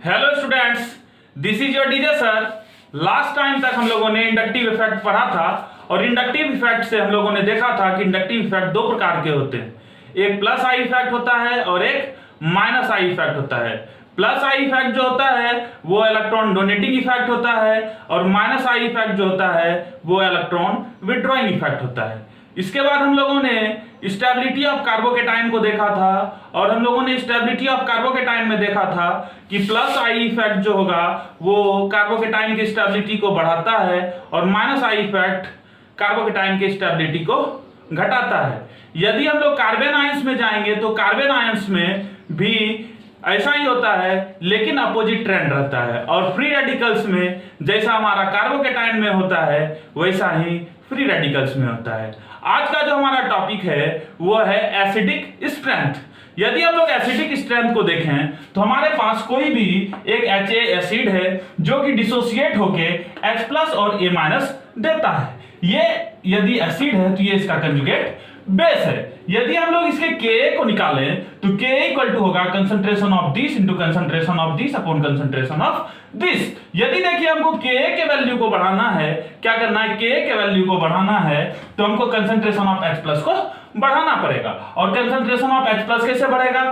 Hello students, this is your DJ sir. Last time तक हम लोगों ने इंडक्टिव इफेक्ट पढ़ा था और इंडक्टिव इफेक्ट से हम लोगों ने देखा था कि इंडक्टिव इफेक्ट दो प्रकार के होते हैं, एक प्लस आई इफेक्ट होता है और एक माइनस आई इफेक्ट होता है। प्लस आई इफेक्ट जो होता है वो इलेक्ट्रॉन डोनेटिंग इफेक्ट होता है और माइनस आई इफेक्ट जो होता है वो इलेक्ट्रॉन विड्रॉइंग इफेक्ट होता है। इसके बाद हम लोगों ने स्टेबिलिटी ऑफ कार्बोकेटाइन को देखा था और हम लोगों ने स्टेबिलिटी ऑफ कार्बोकेटाइन में देखा था कि प्लस आई इफेक्ट जो होगा वो कार्बोकेटाइन की स्टेबिलिटी को बढ़ाता है और माइनस आई इफेक्ट कार्बोकेटाइन की स्टेबिलिटी को घटाता है। यदि हम लोग कार्बन आयंस में जाएंगे तो कार्बन आयंस में भी ऐसा ही होता है, लेकिन अपोजिट ट्रेंड रहता है और फ्री रेडिकल्स में जैसा हमारा कार्बोकेटाइन में होता है वैसा ही फ्री रेडिकल्स में होता है। आज का जो हमारा टॉपिक है वो है एसिडिक स्ट्रेंथ। यदि हम लोग एसिडिक स्ट्रेंथ को देखें तो हमारे पास कोई भी एक HA एसिड है जो कि डिसोसिएट होके H+ और A- देता है। ये यदि एसिड है तो ये इसका कंजुगेट बेस है। यदि हम लोग इसके Ka को निकालें तो Ka इक्वल टू होगा concentration of this into concentration of this upon concentration of this. यदि देखिए हमको Ka के वैल्यू को बढ़ाना है, क्या करना है, Ka के वैल्यू को बढ़ाना है तो हमको कंसंट्रेशन ऑफ H+ को बढ़ाना पड़ेगा। और कंसंट्रेशन ऑफ H+ कैसे बढ़ेगा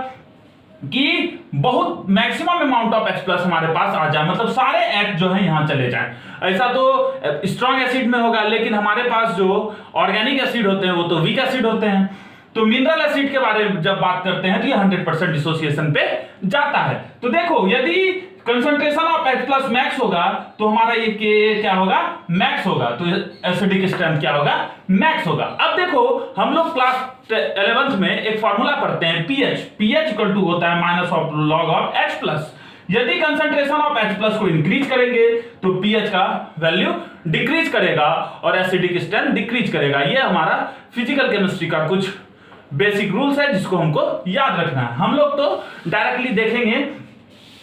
कि बहुत मैक्सिमम अमाउंट ऑफ H+ हमारे पास आ जाए, मतलब सारे H जो है यहां चले जाएं। ऐसा तो स्ट्रॉन्ग एसिड में होगा, लेकिन हमारे पास जो ऑर्गेनिक एसिड होते हैं वो तो वीक एसिड होते हैं। तो मिनरल एसिड के बारे में जब बात करते हैं तो ये 100% डिसोसिएशन पे जाता है। तो देखो यदि कंसंट्रेशन ऑफ H+ मैक्स होगा तो हमारा ये Ka क्या होगा, मैक्स होगा, तो एसिडिक स्ट्रेंथ क्या होगा, मैक्स होगा। अब देखो हम लोग क्लास 11th में एक फार्मूला पढ़ते हैं pH इक्वल टू होता है minus of log of H+। यदि कंसंट्रेशन ऑफ H+ को इंक्रीज करेंगे तो pH का वैल्यू डिक्रीज करेगा और एसिडिक स्ट्रेंथ डिक्रीज करेगा। ये हमारा फिजिकल केमिस्ट्री का कुछ बेसिक रूल्स है जिसको हमको याद रखना है। हम लोग तो डायरेक्टली देखेंगे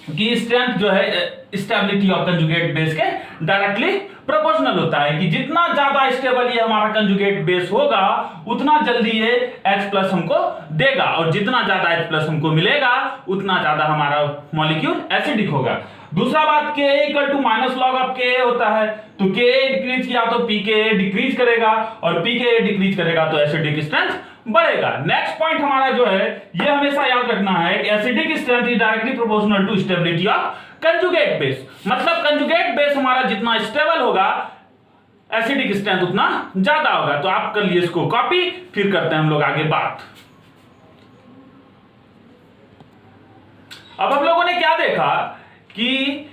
कि स्ट्रेंथ जो है स्टेबिलिटी ऑफ कंजुगेट बेस के डायरेक्टली प्रोपोर्शनल होता है कि जितना ज्यादा स्टेबल ये हमारा कंजुगेट बेस होगा उतना जल्दी ये H+ हमको देगा और जितना ज्यादा H+ हमको मिलेगा उतना ज्यादा हमारा मॉलिक्यूल एसिडिक होगा। दूसरा बात Ka equal to minus log of Ka होता है, तो Ka डिक्रीज किया तो pKa डिक्रीज करेगा और pKa डिक्रीज करेगा तो एसिडिक स्ट्रेंथ बढ़ेगा। नेक्स्ट पॉइंट हमारा जो है ये हमेशा याद रखना है कि acidic strength is directly proportional to stability of conjugate base. मतलब कंजुगेट बेस हमारा जितना स्टेबल होगा एसिडिक स्ट्रेंथ उतना ज्यादा होगा। तो आप कर लिए इसको कॉपी, फिर करते हैं हम लोग आगे बात। अब हम लोगों ने क्या देखा कि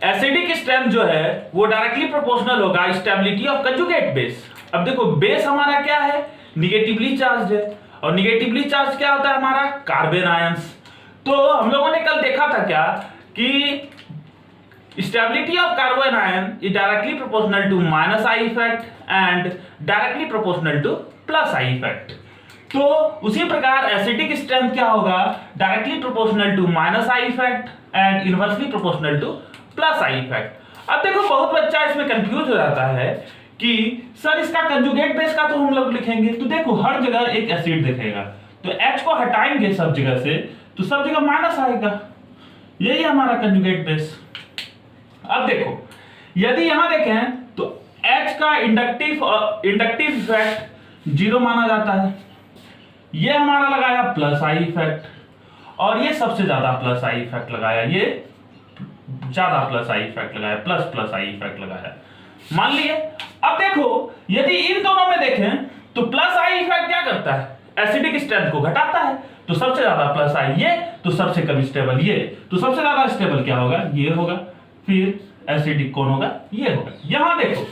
एसिडिक स्ट्रेंथ जो है वो डायरेक्टली प्रोपोर्शनल होगा स्टेबिलिटी ऑफ कंजुगेट बेस। अब देखो बेस हमारा क्या है, निगेटिवली चार्ज है और निगेटिवली चार्ज क्या होता है हमारा, कार्बन आयंस। तो हम लोगों ने कल देखा था क्या कि stability of carbon ion is directly proportional to minus I effect and directly proportional to plus I effect. तो उसी प्रकार एसिडिक स्ट्रेंथ क्या होगा, directly proportional to minus I effect and inversely proportional to plus I effect. अब देखो बहुत बच्चा इसमें कंफ्यूज हो जाता है कि सर इसका कंजुगेट बेस का तो हम लोग लिखेंगे, तो देखो हर जगह एक एसिड दिखेगा तो H को हटाएंगे सब जगह से तो सब जगह माइनस आएगा, यही हमारा कंजुगेट बेस। अब देखो यदि यहां देखें तो H का इंडक्टिव इफेक्ट 0 माना जाता है, ये हमारा लगाया प्लस आई इफेक्ट और ये सबसे ज्यादा प्लस आई इफेक्ट लगाया, ये ज्यादा प्लस आई इफेक्ट लगाया, प्लस आई इफेक्ट लगाया, मान लिए। अब देखो यदि इन दोनों में देखें तो प्लस आई इफेक्ट क्या करता है, एसिडिक स्ट्रेंथ को घटाता है। तो सबसे ज्यादा प्लस आई ये, तो सबसे कम स्टेबल ये, तो सबसे ज्यादा स्टेबल क्या होगा, ये होगा। फिर एसिडिक कौन होगा, ये होगा। यहां देखो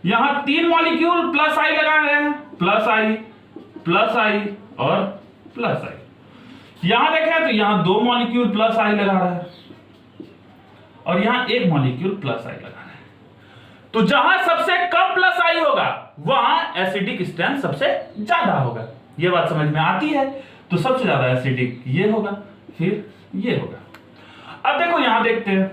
यहां 3 मॉलिक्यूल प्लस आई लगा रहे हैं, प्लस आई और प्लस आई। यहां देखें तो यहां 2 मॉलिक्यूल प्लस आई लगा रहा है और यहां 1 मॉलिक्यूल प्लस आई लगा रहा है। तो जहां सबसे कम प्लस आई होगा वहां एसिडिक स्ट्रेंथ सबसे ज्यादा होगा। यह बात समझ में आती है। तो सबसे ज्यादा एसिडिक ये होगा, फिर ये होगा। अब देखो यहां देखते हैं,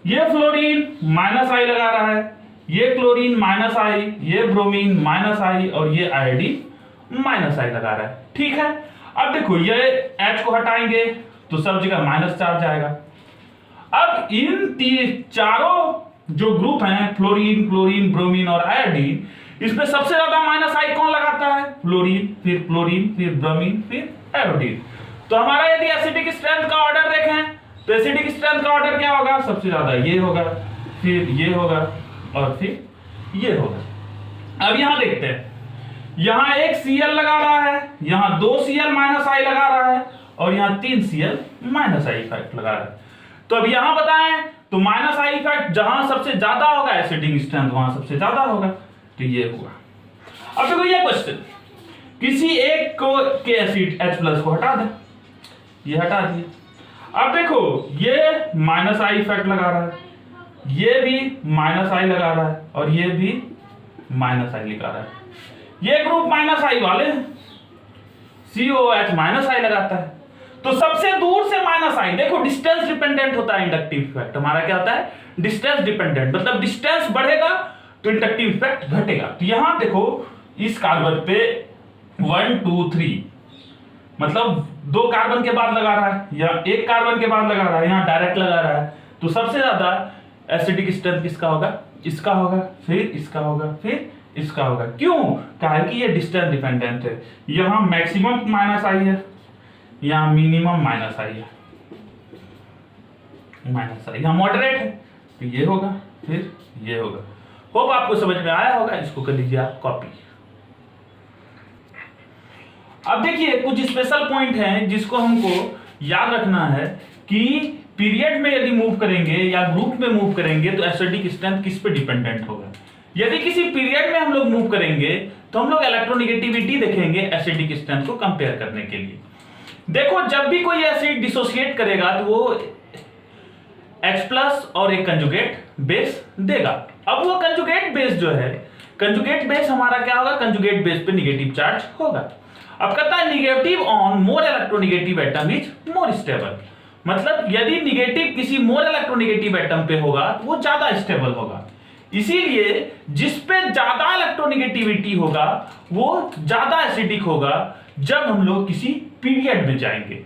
ये फ्लोरीन माइनस आई लगा रहा है, ये क्लोरीन माइनस आई, ये ब्रोमीन माइनस आई और ये आयोडीन माइनस आई लगा रहा है। ठीक है। अब देखो ये H को हटाएंगे तो सब जगह माइनस चार्ज आएगा। अब इन चारों जो ग्रुप हैं, फ्लोरीन, क्लोरीन, ब्रोमीन और आयोडीन, इसमें सबसे ज्यादा माइनस आई कौन लगाता है? फ्लोरीन, फिर ब्रोमीन, फिर आयोडीन। तो हमारा यदि एसिडिक स्ट्रेंथ का ऑर्डर देखें तो एसिडिक स्ट्रेंथ का ऑर्डर क्या होगा? सबसे ज्यादा ये होगा, फिर ये होगा और फिर ये होगा। अब यहां देखते हैं, यहां एक Cl लगा रहा है, यहां 2 Cl माइनस आई लगा रहा है और यहां 3 Cl माइनस आई इफेक्ट लगा रहा है। तो अब यहां बताएं तो माइनस आई इफेक्ट जहां सबसे ज्यादा होगा एसिडिक स्ट्रेंथ वहां सबसे ज्यादा होगा, तो ये हुआ। अब देखो ये क्वेश्चन, किसी एक को के एसिड H+ को हटा दे, ये हटा दिए। अब देखो ये माइनस आई इफेक्ट लगा रहा है, ये भी माइनस आई लगा रहा है और ये भी माइनस आई लगा रहा है। ये ग्रुप माइनस आई वाले COH माइनस आई लगाता है। तो सबसे दूर से माइनस आई, देखो डिस्टेंस डिपेंडेंट होता है इंडक्टिव इफेक्ट, हमारा क्या होता है? डिस्टेंस डिपेंडेंट, मतलब डिस्टेंस बढ़ेगा तो इंडक्टिव इफेक्ट घटेगा। तो यहां देखो इस कार्बन पे 1 2 3 मतलब 2 कार्बन के बाद लगा रहा है या 1 कार्बन के बाद लगा रहा है, यहां डायरेक्ट लगा रहा है। तो सबसे ज्यादा एसिडिक स्ट्रेंथ किसका होगा? इसका होगा, फिर इसका होगा, फिर इसका होगा। क्यों? कहा है कि ये डिस्टेंस डिपेंडेंट है। यहां मैक्सिमम माइनस आई है, यहां मिनिमम माइनस आई है, माइनस आई यहां मॉडरेट है, तो ये होगा, फिर ये होगा। होप आपको समझ में आया होगा। इसको कर लीजिए आप कॉपी। अब देखिए कुछ स्पेशल पॉइंट हैं जिसको हमको याद रखना है कि पीरियड में यदि मूव करेंगे या ग्रुप में मूव करेंगे तो एसिडिक स्ट्रेंथ किस पे डिपेंडेंट होगा। यदि किसी पीरियड में हम लोग मूव करेंगे तो हम लोग इलेक्ट्रोनेगेटिविटी देखेंगे एसिडिक स्ट्रेंथ को कंपेयर करने के लिए। देखो जब भी कोई एसिड डिसोसिएट करेगा तो वो H+ और एक कंजुगेट बेस देगा। अब वो कंजुगेट बेस जो है, कंजुगेट बेस हमारा क्या होगा? कंजुगेट बेस पे नेगेटिव चार्ज होगा। अब कहता है negative on more electronegative atom is more stable, मतलब यदि निगेटिव किसी मोर इलेक्ट्रोनेगेटिव एटम पे होगा तो वो ज्यादा स्टेबल होगा। इसीलिए जिस पे ज्यादा इलेक्ट्रोनेगेटिविटी होगा वो ज्यादा एसिडिक होगा जब हम लोग किसी पीरियड में जाएंगे।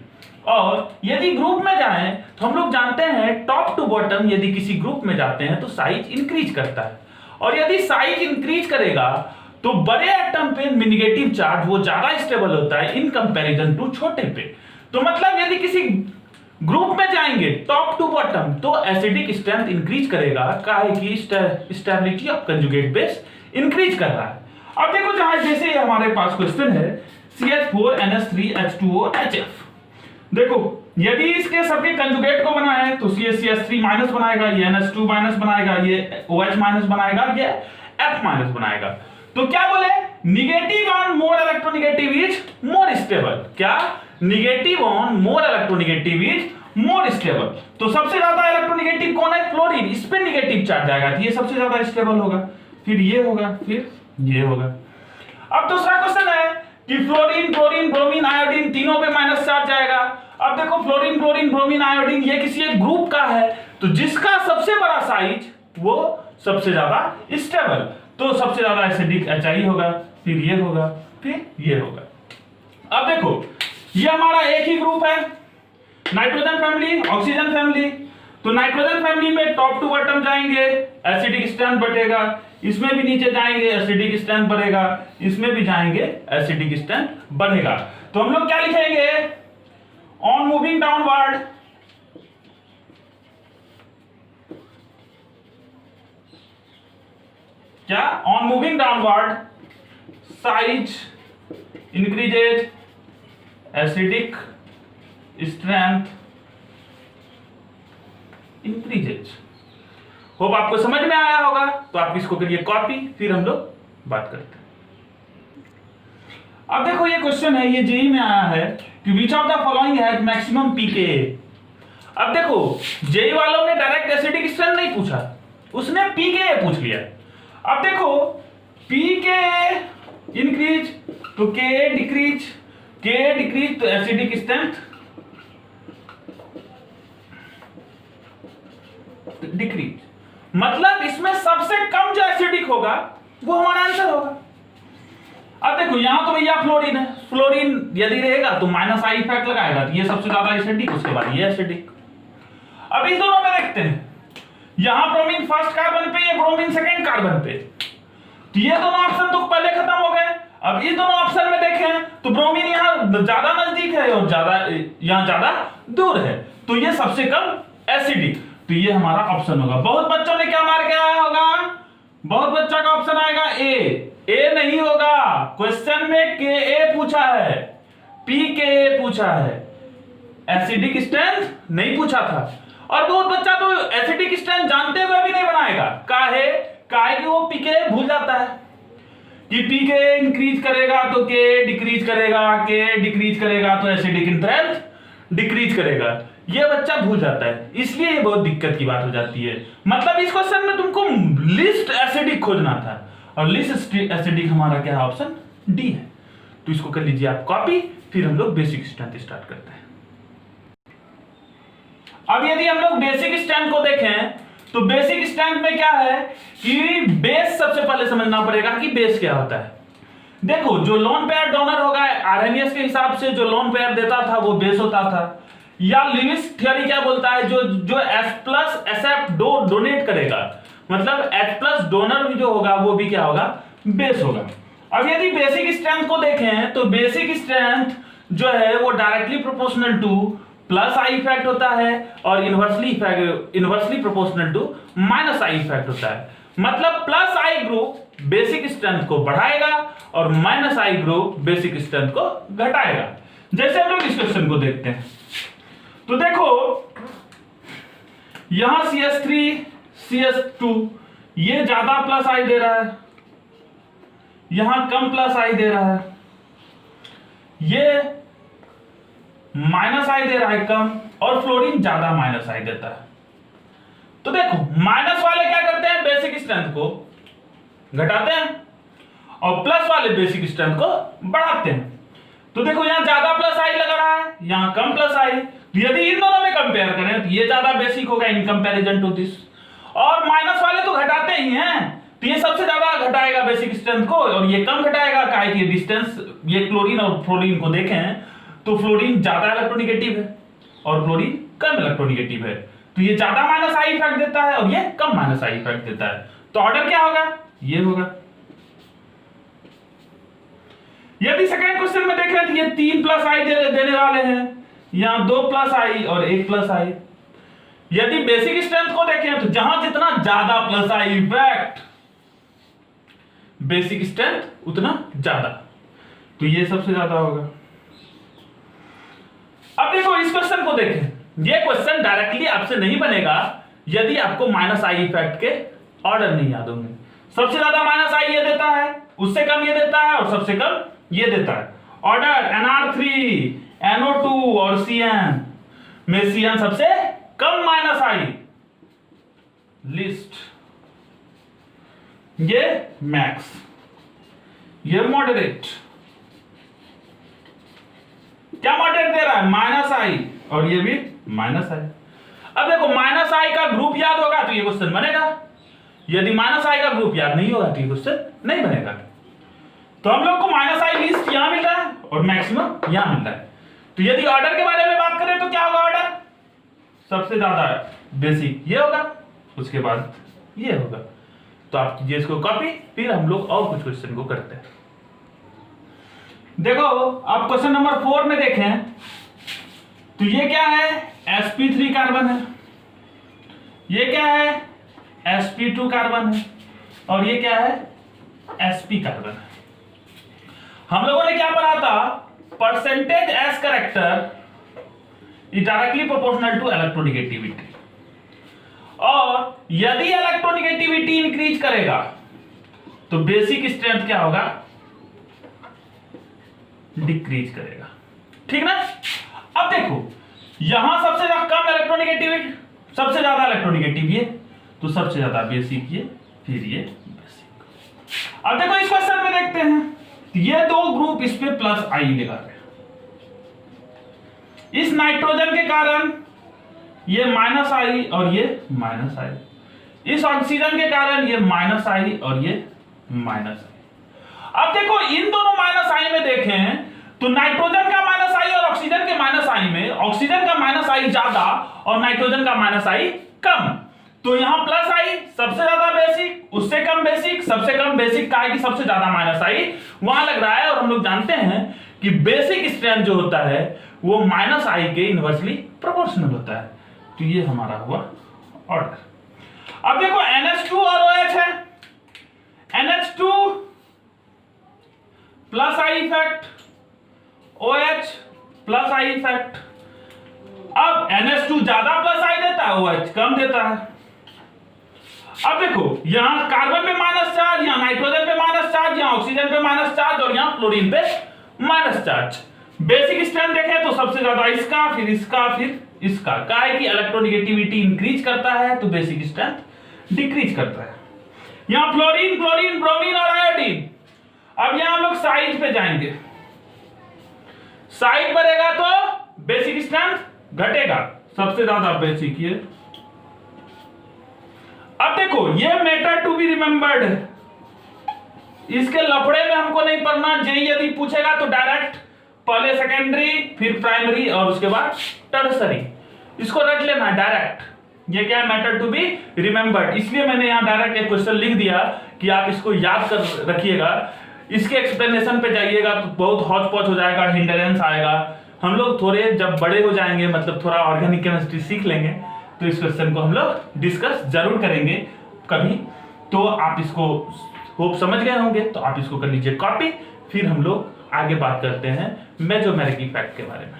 और यदि ग्रुप में जाएं तो हम लोग जानते हैं टॉप टू बॉटम यदि किसी ग्रुप में जाते हैं तो साइज इंक्रीज करता है, और यदि साइज इंक्रीज करेगा तो बड़े एटम पे नेगेटिव चार्ज वो ज्यादा स्टेबल होता है इन कंपैरिजन टू छोटे पे। तो मतलब यदि किसी ग्रुप में जाएंगे टॉप टू बॉटम तो एसिडिक स्ट्रेंथ इंक्रीज करेगा, काहे कि stability of conjugate base increase कर रहा है। अब देखो जहां जैसे हमारे पास क्वेश्चन है CH4NH3H2OHF, देखो यदि इसके सबके कंजुगेट को बनाए तो CH3 माइनस बनाएगा, ये NH2 माइनस बनाएगा, ये OH माइनस बनाएगा, ये F माइनस बनाएगा। तो क्या बोले? Negative on more electronegative is more stable. क्या? Negative on more electronegative is more stable. तो सबसे ज्यादा इलेक्ट्रोनेगेटिव कौन है? फ्लोरीन, इस पे नेगेटिव चार्ज आएगा तो ये सबसे ज्यादा स्टेबल होगा, फिर ये होगा, फिर ये होगा। अब दूसरा क्वेश्चन है कि फ्लोरीन, क्लोरीन, ब्रोमीन, आयोडीन तीनों पे माइनस चार्ज आएगा। अब देखो फ्लोरीन, क्लोरीन, ब्रोमीन, आयोडीन ये किसी एक ग्रुप का है तो जिसका सबसे बड़ा साइज वो सबसे ज्यादा स्टेबल, तो सबसे ज्यादा एसिडिक HI होगा, फिर ये होगा, फिर ये होगा। अब देखो ये हमारा एक ही ग्रुप है, नाइट्रोजन फैमिली, ऑक्सीजन फैमिली। तो नाइट्रोजन फैमिली में टॉप टू बॉटम जाएंगे एसिडिक स्ट्रेंथ बढ़ेगा, इसमें भी नीचे जाएंगे एसिडिक स्ट्रेंथ बढ़ेगा, इसमें भी जाएंगे एसिडिक स्ट्रेंथ बढ़ेगा। तो हम लोग क्या लिखेंगे? ऑन मूविंग डाउनवर्ड क्या? On moving downward size increases acidic strength increases. Hope आपको समझ में आया होगा। तो आप इसको करिए कॉपी, फिर हम लोग बात करते हैं। अब देखो ये क्वेश्चन है, ये जेई में आया है कि which of the following has maximum pK. अब देखो जेई वालों ने डायरेक्ट एसिडिक स्ट्रेंथ नहीं पूछा, उसने पीके पूछ लिया। अब देखो पीके इंक्रीज तो के डिक्रीज, के डिक्रीज तो एसिडिक स्ट्रेंथ डिक्रीज, मतलब इसमें सबसे कम जो एसिडिक होगा वो हमारा आंसर होगा। अब देखो यहां तो भैया फ्लोरीन है, फ्लोरीन यदि रहेगा तो माइनस आई इफेक्ट लगाएगा तो ये सबसे ज्यादा एसिडिक, उसके बाद ये एसिडिक। अब इस दोनों में देखते हैं, यहां ब्रोमीन फर्स्ट कार्बन पे, ये ब्रोमीन सेकेंड कार्बन पे, तो ये दोनों ऑप्शन तो पहले खत्म हो गए। अब इस दोनों ऑप्शन में देखें तो ब्रोमीन यहां ज्यादा नजदीक है और यहां ज्यादा दूर है, तो ये सबसे कम एसिडिक, तो ये हमारा ऑप्शन होगा। बहुत बच्चों ने क्या मार के आया होगा, बहुत बच्चा का ऑप्शन आएगा ए नहीं होगा, क्वेश्चन में के ए पूछा है, पी के ए पूछा है, एसिडिक स्ट्रेंथ नहीं पूछा था। और बहुत बच्चा तो एसिडिक स्ट्रेंथ जानते हुए भी नहीं बनाएगा, काहे कि वो पीके भूल जाता है कि पीके इंक्रीज करेगा तो के डिक्रीज करेगा, के डिक्रीज करेगा तो एसिडिक स्ट्रेंथ डिक्रीज करेगा, ये बच्चा भूल जाता है, इसलिए ये बहुत दिक्कत की बात हो जाती है। मतलब इस क्वेश्चन में तुमको लिस्ट एसिडिक खोजना था, और लिस्ट एसिडिक हमारा क्या है, ऑप्शन डी है। तो इसको कर लीजिए आप कॉपी, फिर हम लोग बेसिक स्ट्रेंथ स्टार्ट करते हैं। अब यदि हम लोग बेसिक स्ट्रेंथ को देखें तो बेसिक स्ट्रेंथ में क्या है कि बेस सबसे पहले समझना पड़ेगा कि बेस क्या होता है। देखो, जो लोन पेयर डोनर होगा आरएनएस के हिसाब से जो लोन पेयर देता था वो बेस होता था, या लिविस थ्योरी क्या बोलता है, जो H+ SF डोनेट करेगा, मतलब H+ डोनर भी जो होगा वो भी क्या होगा, बेस होगा। अब यदि बेसिक स्ट्रेंथ को देखें तो बेसिक स्ट्रेंथ जो है वो directly proportional to plus I effect होता है, और inversely proportional to minus I effect होता है। मतलब plus I group basic strength को बढ़ाएगा और minus I group basic strength को घटाएगा। जैसे हम लोग इस क्वेश्चन को देखते हैं तो देखो, यहां CH3 CH2 ये ज्यादा प्लस आई दे रहा है, यहां कम प्लस आई दे रहा है, ये माइनस आई दे रहा है कम, और फ्लोरीन ज्यादा माइनस आई देता है। तो देखो, माइनस वाले क्या करते हैं, बेसिक स्ट्रेंथ को घटाते हैं, और प्लस वाले बेसिक स्ट्रेंथ को बढ़ाते हैं। तो देखो, यहां ज्यादा प्लस आई लग रहा है, यहां कम प्लस आई, यदि इन दोनों में कंपेयर करें तो ये ज्यादा बेसिक होगा इन कंपैरिजन टू दिस, और माइनस वाले तो घटाते ही हैं, तो ये सबसे ज्यादा घटाएगा बेसिक स्ट्रेंथ को, और ये कम घटाएगा, काहे कि डिस्टेंस, ये क्लोरीन और फ्लोरीन को देखें तो फ्लोरीन ज्यादा इलेक्ट्रोनेगेटिव है और क्लोरीन कम इलेक्ट्रोनेगेटिव है, तो ये ज्यादा माइनस आई इफेक्ट देता है और ये कम माइनस आई इफेक्ट देता है। तो ऑर्डर क्या होगा, ये होगा। यदि सेकंड क्वेश्चन में देखें तो ये 3 प्लस आई देने वाले हैं, यहां 2 प्लस आई और 1 प्लस आई। यदि बेसिक स्ट्रेंथ को देखें तो जहां जितना ज्यादा plus I effect basic strength उतना ज्यादा, तो ये सबसे ज्यादा होगा। अब देखो, इस क्वेश्चन को देखें, ये क्वेश्चन डायरेक्टली आपसे नहीं बनेगा यदि आपको माइनस आई इफेक्ट के ऑर्डर नहीं याद होंगे। सबसे ज्यादा माइनस आई ये देता है, उससे कम ये देता है, और सबसे कम ये देता है। ऑर्डर NR3 NO2 और CN में CN सबसे कम माइनस आई, लिस्ट ये मैक्स, ये मॉडरेट। क्या मॉडरेट दे रहा है, माइनस आई, और ये भी माइनस आई। अब देखो, माइनस आई का ग्रुप याद होगा तो ये क्वेश्चन बनेगा, यदि माइनस आई का ग्रुप याद नहीं होगा तो ये क्वेश्चन नहीं बनेगा। तो हम लोग को माइनस आई लिस्ट यहां मिल रहा है और मैक्सिमम यहां मिल रहा है। तो यदि ऑर्डर के बारे में बात करें तो क्या होगा, ऑर्डर सबसे ज्यादा बेसिक ये होगा, उसके बाद ये होगा। तो आप कीजिए इसको कॉपी, फिर हम लोग और कुछ क्वेश्चन को करते हैं। देखो, आप क्वेश्चन नंबर 4 में देखें तो ये क्या है, sp3 कार्बन है, ये क्या है, sp2 कार्बन है, और ये क्या है, sp कार्बन है। हम लोगों ने क्या पढ़ा था, percentage S character is directly proportional to electronegativity, और यदि इलेक्ट्रोनेगेटिविटी इंक्रीज करेगा तो बेसिक स्ट्रेंथ क्या होगा, डिक्रीज करेगा। ठीक ना। अब देखो, यहां सबसे ज्यादा कम इलेक्ट्रोनेगेटिविटी, सबसे ज्यादा इलेक्ट्रोनेगेटिव ये, तो सबसे ज्यादा बेसिक ये, फिर ये बेसिक। अब देखो, इस क्वेश्चन में देखते हैं, ये दो ग्रुप इस पे प्लस आई लगा रहे हैं, इस नाइट्रोजन के कारण ये माइनस आई और ये माइनस आई, इस ऑक्सीजन के कारण ये माइनस आई और ये माइनस आई। अब देखो, इन दोनों माइनस आई में देखें तो नाइट्रोजन का माइनस आई आई और ऑक्सीजन के माइनस आई में ऑक्सीजन का माइनस आई ज्यादा और नाइट्रोजन का माइनस आई कम, तो यहां प्लस आई सबसे ज्यादा बेसिक, उससे कम बेसिक, सबसे कम बेसिक का है कि सबसे ज्यादा माइनस आई वहां लग रहा है। और हम लोग जानते हैं कि बेसिक स्ट्रेंथ जो होता है वो माइनस आई के इनवर्सली प्रोपोर्शनल होता है। तो ये हमारा हुआ ऑर्डर। अब देखो NH2 और OH है, NH2 plus I effect, OH plus I effect. अब NH2 ज्यादा प्लस आई देता है, OH कम देता है। अब देखो यहां कार्बन पे माइनस चार्ज, यहां नाइट्रोजन पे माइनस चार्ज, यहां ऑक्सीजन पे माइनस चार्ज और यहां फ्लोरीन पे माइनस चार्ज। बेसिक स्ट्रेंथ देखें तो सबसे ज्यादा इसका, फिर इसका, फिर इसका। क्या है कि इलेक्ट्रोनेगेटिविटी इंक्रीज करता है तो बेसिक स्ट्रेंथ डिक्रीज करता है। यहां फ्लोरीन, क्लोरीन, ब्रोमीन और आयोडीन। अब यहां हम लोग साइज पे जाएंगे, साइज बढ़ेगा तो बेसिक स्ट्रेंथ घटेगा, सबसे ज्यादा बेसिक ये। अब देखो ये मैटर टू बी रिमेंबर्ड है, इसके लफड़े में हमको नहीं पढ़ना। जेई यदि पूछेगा तो डायरेक्ट पहले सेकेंडरी, फिर प्राइमरी और उसके बाद टर्सरी, इसको रट लेना डायरेक्ट। ये क्या है, मैटर टू बी रिमेंबर्ड, इसलिए मैंने यहां डायरेक्ट एक क्वेश्चन लिख दिया कि आप इसको याद कर रखिएगा। इसके एक्सप्लेनेशन पे जाइएगा तो बहुत हौच पौच हो जाएगा, हिंडरेंस आएगा। हम लोग थोड़े जब बड़े हो जाएंगे, मतलब थोड़ा ऑर्गेनिक केमिस्ट्री सीख लेंगे, तो इस क्वेश्चन को हम लोग डिस्कस जरूर करेंगे कभी। तो आप इसको होप समझ गए होंगे, तो आप इसको कर लीजिए कॉपी। फिर हम लोग आगे बात करते हैं मेसोमेरिक इफेक्ट के बारे में।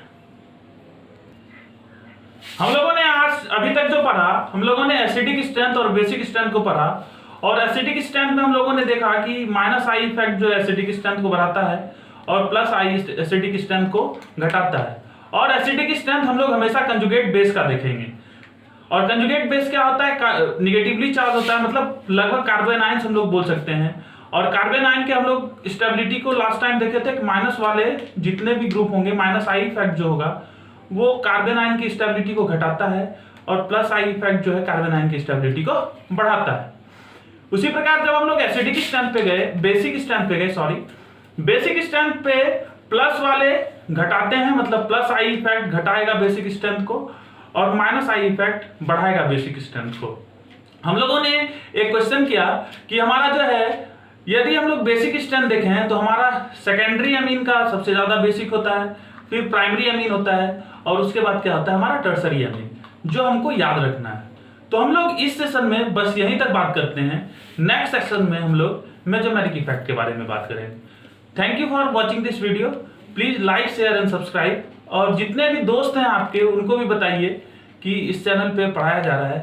हम लोगों ने आज अभी तक जो पढ़ा, हम लोगों ने एसिडिक स्ट्रेंथ और बेसिक स्ट्रेंथ को पढ़ा। और एसिडिक स्ट्रेंथ में हम लोगों ने देखा कि माइनस आई इफेक्ट जो एसिडिक स्ट्रेंथ को बढ़ाता है और प्लस आई एसिडिक स्ट्रेंथ को घटाता है। और एसिडिक स्ट्रेंथ हम लोग हमेशा कंजुगेट बेस का देखेंगे। और कंजुगेट बेस क्या होता है, निगेटिवली चार्ज होता है, मतलब लगभग कार्बन आयंस हम लोग बोल सकते हैं। और कार्बन आयन के हम लोग स्टेबिलिटी को लास्ट टाइम देखे थे कि माइनस वाले जितने भी ग्रुप होंगे, माइनस आई इफेक्ट जो होगा वो कार्बन आयन की स्टेबिलिटी को घटाता है और प्लस आई इफेक्ट जो है कार्बन आयन की स्टेबिलिटी को बढ़ाता है। उसी प्रकार जब हम लोग एसिडिक स्ट्रेंथ पे गए, बेसिक स्ट्रेंथ पे गए, सॉरी, बेसिक स्ट्रेंथ पे प्लस वाले घटाते हैं, मतलब प्लस आई इफेक्ट घटाएगा बेसिक स्ट्रेंथ को और माइनस आई इफेक्ट बढ़ाएगा बेसिक स्ट्रेंथ को। हम लोगों ने एक क्वेश्चन किया कि हमारा जो है, यदि हम लोग बेसिक स्ट्रेंथ देखें तो हमारा सेकेंडरी अमीन का सबसे ज्यादा बेसिक होता है, फिर प्राइमरी अमीन होता है और उसके बाद क्या होता है हमारा टर्सरी अमीन, जो हमको याद रखना है। तो हम लोग इस सेशन में बस यहीं तक बात करते हैं। नेक्स्ट सेक्शन में हम लोग मेसोमेरिक इफेक्ट के बारे में बात करेंगे। Thank you for watching this video. Please like, share and subscribe. और जितने भी दोस्त हैं आपके उनको भी बताइए कि इस चैनल पे पढ़ाया जा रहा है,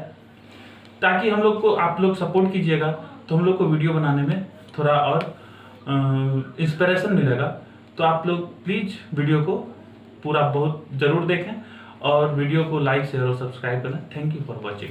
ताकि हम लोग को आप लोग सपोर्ट कीजिएगा तो हम लोग को वीडियो बनाने में थोड़ा और इंस्पिरेशन मिलेगा। तो आप लोग प्लीज वीडियो को पूरा बहुत जरूर देखें और वीडियो को लाइक, शेयर और सब्सक्राइब करना। Thank you for watching.